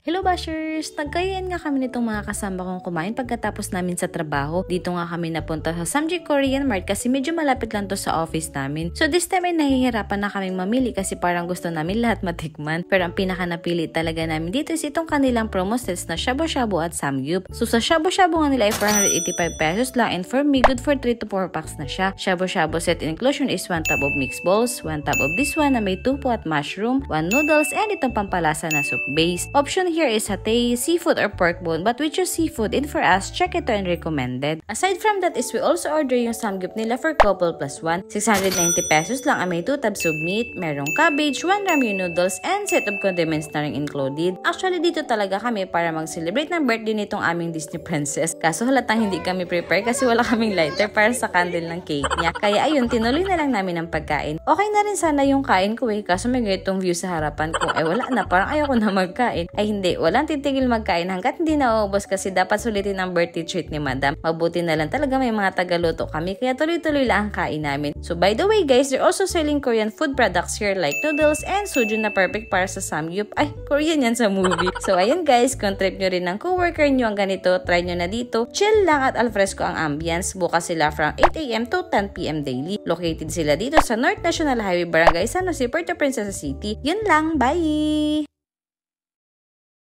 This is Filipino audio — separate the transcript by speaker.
Speaker 1: Hello bashers! Nagkayaan nga kami nitong mga kasama kong kumain pagkatapos namin sa trabaho. Dito nga kami napunta sa Samji Korean Mart kasi medyo malapit lang to sa office namin. So this time ay nahihirapan na kaming mamili kasi parang gusto namin lahat matikman. Pero ang pinaka napili talaga namin dito is itong kanilang promo sets na shabu-shabu at samgyup. So sa shabu-shabu nga nila ay 485 pesos lang, and for me, good for 3 to 4 packs na siya. Shabu-shabu set inclusion is 1 tub of mixed balls, 1 tub of this one na may tupo at mushroom, 1 noodles, and itong pampalasa na soup base. Option here is satay, seafood, or pork bone, but we choose seafood, and for us, check ito and recommended. Aside from that is we also order yung samgyup nila for couple plus 1. 690 pesos lang ang may 2 tubs of meat, merong cabbage, 1 ramyun noodles, and set of condiments na rin included. Actually, dito talaga kami para mag-celebrate ng birthday nitong aming Disney princess. Kaso halatang hindi kami prepare kasi wala kaming lighter para sa candle ng cake niya. Kaya ayun, tinuloy na lang namin ang pagkain. Okay na rin sana yung kain ko kaso may ganitong view sa harapan ko. Wala na, parang ayoko na magkain. Hindi, walang titigil magkain hanggat hindi nauubos kasi dapat sulitin ang birthday treat ni madam. Mabuti na lang talaga may mga tagaluto kami kaya tuloy-tuloy lang ang kain namin. So by the way guys, they're also selling Korean food products here like noodles and suju na perfect para sa samgyup. Ay, Korean yan sa movie. So ayun guys, kung trip nyo rin ng coworker nyo ang ganito, try nyo na dito. Chill lang at alfresco ang ambience. Bukas sila from 8 AM to 10 PM daily. Located sila dito sa North National Highway, Barangay San Jose, Puerto Princesa City. Yun lang, bye!